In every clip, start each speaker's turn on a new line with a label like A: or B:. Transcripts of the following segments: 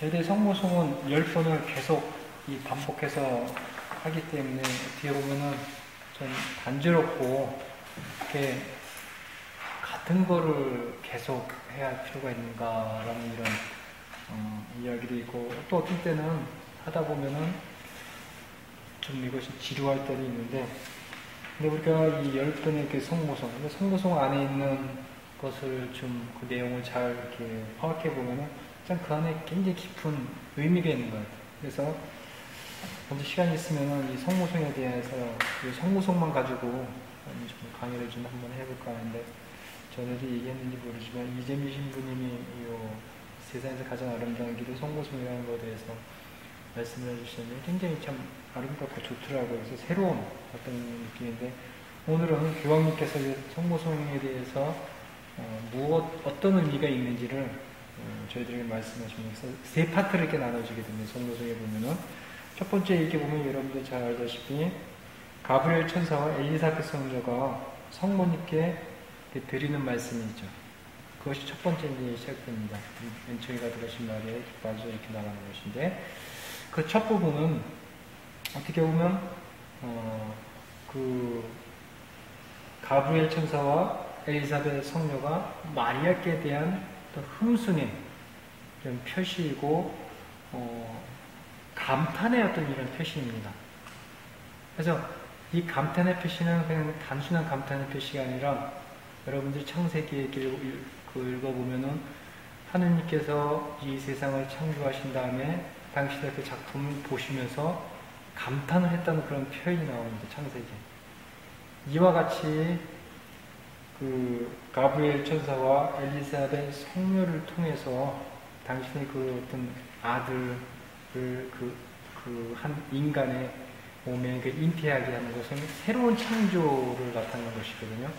A: 저희들이 성모송은 10번을 계속 반복해서 하기 때문에 어떻게 보면은 좀 단조롭고 이렇게 같은 거를 계속 해야 할 필요가 있는가라는 이런 이야기도 있고, 또 어떤 때는 하다 보면은 좀 이것이 지루할 때도 있는데, 근데 우리가 이 10번의 그 성모송 안에 있는 것을 좀 그 내용을 잘 이렇게 파악해 보면은 참 그 안에 굉장히 깊은 의미가 있는 것 같아요. 그래서 먼저 시간이 있으면은 이 성모송에 대해서 이 성모송만 가지고 좀 강의를 좀 한번 해볼까 하는데, 전에도 얘기했는지 모르지만 이재미 신부님이 이 세상에서 가장 아름다운 길이 성모송이라는 것에 대해서 말씀을 해주셨는데 굉장히 참 아름답고 좋더라고요. 그래서 새로운 어떤 느낌인데, 오늘은 교황님께서 성모송에 대해서 어떤 의미가 있는지를 저희들에게 말씀하시면서 세 파트를 이렇게 나눠주게 됩니다. 성모송에 보면은 첫 번째 이렇게 보면 여러분들 잘 알다시피 가브리엘 천사와 엘리사벳 성녀가 성모님께 드리는 말씀이 있죠. 그것이 첫 번째 이제 시작됩니다. 맨처리가 들으신 말에 기뻐하죠, 이렇게 나가는 것인데, 그 첫 부분은 어떻게 보면 그 가브리엘 천사와 엘리사벳 성녀가 마리아께 대한 흠숭의 이런 표시이고 감탄의 어떤 이런 표시입니다. 그래서 이 감탄의 표시는 그냥 단순한 감탄의 표시가 아니라, 여러분들이 창세기에 읽어보면은 하느님께서 이 세상을 창조하신 다음에 당신의 그 작품을 보시면서 감탄을 했다는 그런 표현이 나옵니다. 창세기에. 이와 같이 그 가브리엘 천사와 엘리사벳 성녀를 통해서 당신의 그 어떤 아들을 한 인간의 몸에 잉태하게 하는 것은 새로운 창조를 나타내는 것이거든요.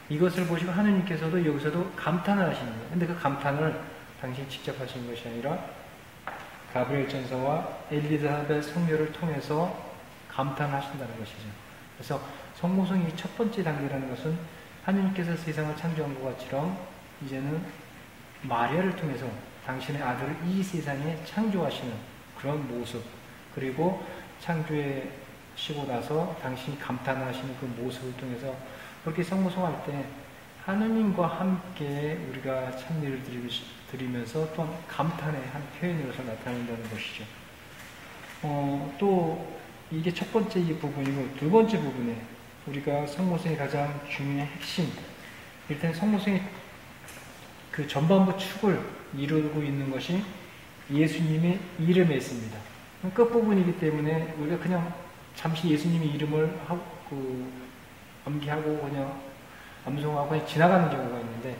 A: 이것을 보시고 하느님께서도 여기서도 감탄을 하시는 거예요. 근데 그 감탄을 당신이 직접 하신 것이 아니라 가브리엘 천사와 엘리사벳 성녀를 통해서 감탄하신다는 것이죠. 그래서 성모송이 첫 번째 단계라는 것은 하느님께서 세상을 창조한 것처럼 이제는 마리아를 통해서 당신의 아들을 이 세상에 창조하시는 그런 모습, 그리고 창조하시고 나서 당신이 감탄하시는 그 모습을 통해서 그렇게 성모송할 때 하느님과 함께 우리가 찬미를 드리면서 또한 감탄의 한 표현으로서 나타낸다는 것이죠. 또 이게 첫 번째 이 부분이고, 두 번째 부분에 우리가 성모송의 가장 중요한 핵심, 일단 성모송의 그 전반부 축을 이루고 있는 것이 예수님의 이름에 있습니다. 끝부분이기 때문에 우리가 그냥 잠시 예수님의 이름을 암기하고 그냥 암송하고 그냥 지나가는 경우가 있는데,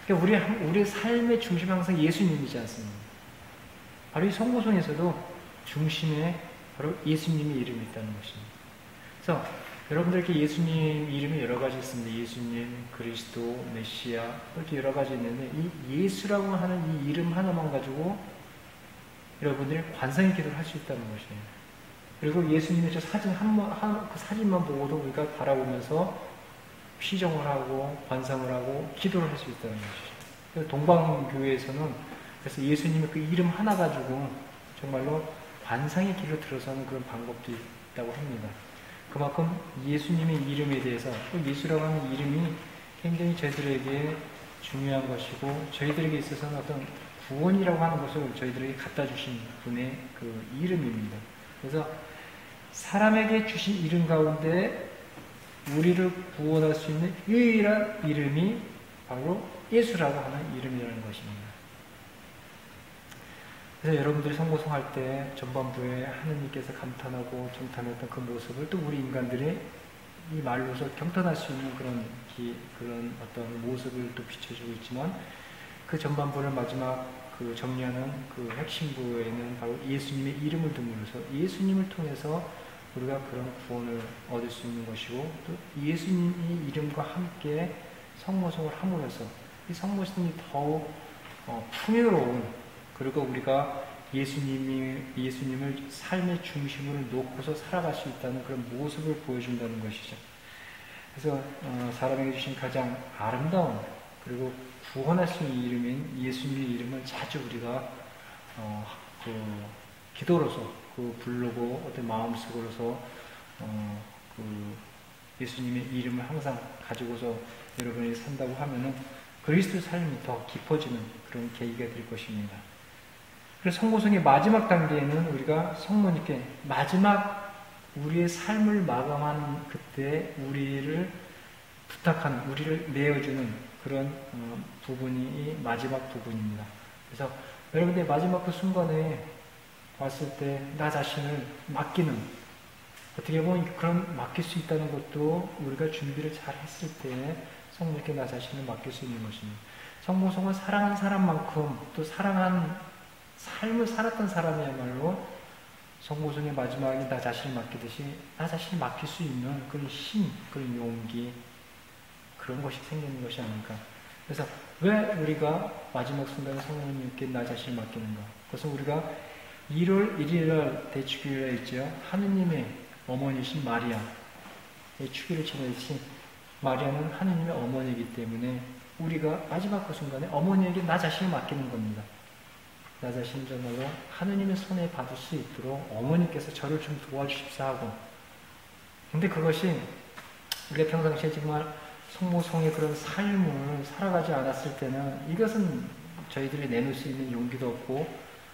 A: 그러니까 우리의 삶의 중심은 항상 예수님이지 않습니까? 바로 이 성모송에서도 중심에 바로 예수님의 이름이 있다는 것입니다. 그래서 여러분들께 예수님 이름이 여러 가지 있습니다. 예수님, 그리스도, 메시아, 이렇게 여러 가지 있는데, 이 예수라고 하는 이 이름 하나만 가지고 여러분들이 관상의 기도를 할 수 있다는 것이에요. 그리고 예수님의 저 사진 그 사진만 보고도 우리가 바라보면서 피정을 하고 관상을 하고 기도를 할 수 있다는 것이죠. 동방교회에서는 그래서 예수님의 그 이름 하나 가지고 정말로 관상의 길로 들어서는 그런 방법도 있다고 합니다. 그만큼 예수님의 이름에 대해서, 예수라고 하는 이름이 굉장히 저희들에게 중요한 것이고, 저희들에게 있어서는 어떤 구원이라고 하는 것을 저희들에게 갖다 주신 분의 그 이름입니다. 그래서 사람에게 주신 이름 가운데 우리를 구원할 수 있는 유일한 이름이 바로 예수라고 하는 이름이라는 것입니다. 그래서 여러분들이 성모송 할 때 전반부에 하느님께서 감탄하고 경탄했던 그 모습을 또 우리 인간들이 이 말로서 경탄할 수 있는 그런 어떤 모습을 또 비춰주고 있지만, 그 전반부를 마지막 그 정리하는 그 핵심부에는 바로 예수님의 이름을 둠으로써 예수님을 통해서 우리가 그런 구원을 얻을 수 있는 것이고, 또 예수님의 이름과 함께 성모송을 함으로써 이 성모송이 더욱 풍요로운, 그리고 우리가 예수님을 삶의 중심으로 놓고서 살아갈 수 있다는 그런 모습을 보여준다는 것이죠. 그래서 사람에게 주신 가장 아름다운, 그리고 구원할 수 있는 이름인 예수님의 이름을 자주 우리가 기도로서 부르고 어떤 마음속으로서 예수님의 이름을 항상 가지고서 여러분이 산다고 하면은 그리스도 삶이 더 깊어지는 그런 계기가 될 것입니다. 그래서 성모성의 마지막 단계에는 우리가 성모님께 마지막 우리의 삶을 마감하는 그때 우리를 부탁하는, 우리를 내어주는 그런 부분이 마지막 부분입니다. 그래서 여러분들 마지막 그 순간에 왔을 때 나 자신을 맡기는, 어떻게 보면 그런 맡길 수 있다는 것도 우리가 준비를 잘 했을 때 성모님께 나 자신을 맡길 수 있는 것입니다. 성모성은 사랑한 사람만큼 또 사랑한 삶을 살았던 사람이야말로 성모성의 마지막에 나 자신을 맡기듯이 나 자신을 맡길 수 있는 그런 힘, 그런 용기, 그런 것이 생기는 것이 아닐까. 그래서 왜 우리가 마지막 순간에 성모님께 나 자신을 맡기는가? 그것은 우리가 1월 1일 대축일에 있죠. 하느님의 어머니신 마리아의 축일을 지내듯이 마리아는 하느님의 어머니이기 때문에 우리가 마지막 그 순간에 어머니에게 나 자신을 맡기는 겁니다. 나 자신을 정말로 하느님의 손에 받을 수 있도록 어머니께서 저를 좀 도와주십사 하고, 근데 그것이 우리가 평상시에 정말 성모성의 그런 삶을 살아가지 않았을 때는 이것은 저희들이 내놓을 수 있는 용기도 없고,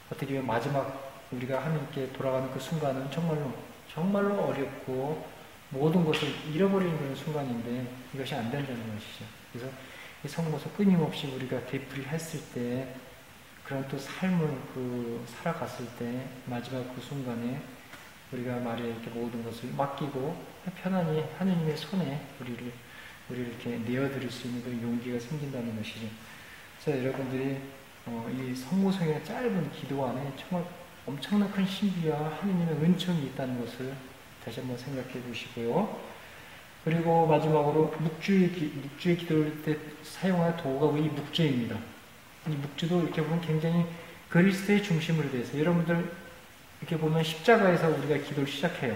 A: 어떻게 보면 마지막 우리가 하느님께 돌아가는 그 순간은 정말로 어렵고 모든 것을 잃어버리는 그런 순간인데 이것이 안 된다는 것이죠. 그래서 이 성모성 끊임없이 우리가 되풀이했을 때, 그런 또 삶을 살아갔을 때 마지막 그 순간에 우리가 마리아에게 모든 것을 맡기고 편안히 하느님의 손에 우리를 이렇게 내어드릴 수 있는 그런 용기가 생긴다는 것이죠. 그래서 여러분들이 이 성모성의 짧은 기도 안에 정말 엄청난 큰 신비와 하느님의 은총이 있다는 것을 다시 한번 생각해 보시고요. 그리고 마지막으로 묵주의 기도할 때 사용할 도구가 이 묵주입니다. 이 묵주도 이렇게 보면 굉장히 그리스도의 중심으로 돼서, 여러분들 이렇게 보면 십자가에서 우리가 기도를 시작해요.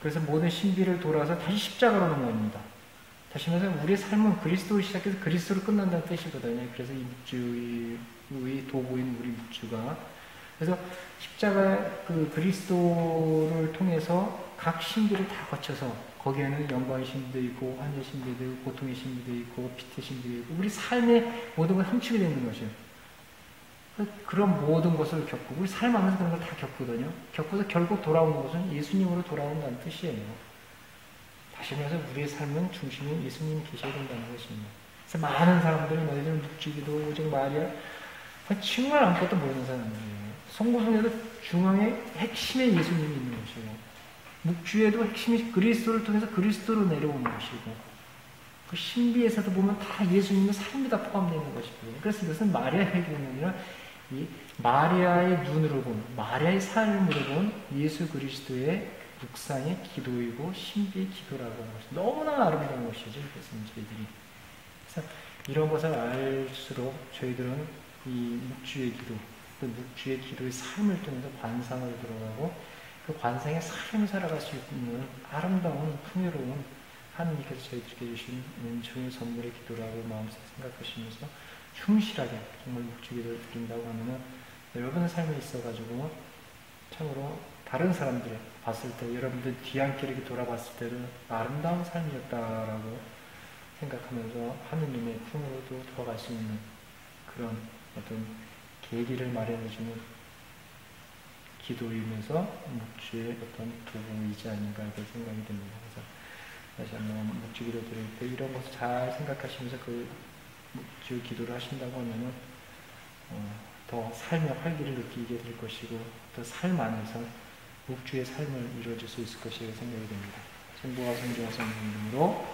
A: 그래서 모든 신비를 돌아서 다시 십자가로 넘어옵니다. 다시 말해서 우리의 삶은 그리스도를 시작해서 그리스도로 끝난다는 뜻이거든요. 그래서 이 묵주의 도구인 우리 묵주가, 그래서 십자가 그리스도를 통해서 각 신비를 다 거쳐서 거기에는 영광의 신비도 있고 환희의 신비도 있고 고통의 신비도 있고 빛의 신비도 있고 우리 삶의 모든 걸 함축이 되는 것이에요. 그런 모든 것을 겪고 우리 삶 안에서 그런 걸 다 겪거든요. 겪어서 결국 돌아오는 것은 예수님으로 돌아온다는 뜻이에요. 다시 말해서 우리의 삶은 중심에 예수님이 계셔야 된다는 것입니다. 그래서 많은 사람들은 너희들은 묵주기도 오직 마리아 정말 아무것도 모르는 사람들이에요. 성모성에도 중앙에 핵심에 예수님이 있는 것이고, 묵주에도 핵심이 그리스도를 통해서 그리스도로 내려오는 것이고, 그 신비에서도 보면 다 예수님의 삶이 다 포함되어 있는 것이거든요. 그래서 이것은 마리아의 기도가 아니라 이 마리아의 눈으로 본, 마리아의 삶으로 본 예수 그리스도의 묵상의 기도이고 신비의 기도라고 하는 것이 너무나 아름다운 것이죠. 이것은 저희들이. 그래서 이런 것을 알수록 저희들은 이 묵주의 기도, 그 묵주의 기도의 삶을 통해서 관상으로 들어가고 그 관상의 삶을 살아갈 수 있는 아름다운 풍요로운 하느님께서 저희들에게 주신 은총의 선물의 기도라고 마음속에 생각하시면서 충실하게 정말 묵주기도를 드린다고 하면은 여러분의 삶에 있어가지고 참으로 다른 사람들이 봤을 때, 여러분들 뒤안길에 이렇게 돌아봤을 때는 아름다운 삶이었다라고 생각하면서 하느님의 품으로도 들어갈 수 있는 그런 어떤 계기를 마련해주는 기도이면서 묵주의 어떤 도구이지 아닌가 이렇게 생각이 됩니다. 그래서 다시 한번 묵주기도 드릴 때 이런 것을 잘 생각하시면서 그 묵주 기도를 하신다고 하면은 더 삶의 활기를 느끼게 될 것이고 또 삶 안에서 묵주의 삶을 이루어질 수 있을 것이라고 생각이 됩니다. 성부와 성자와 성령 이름으로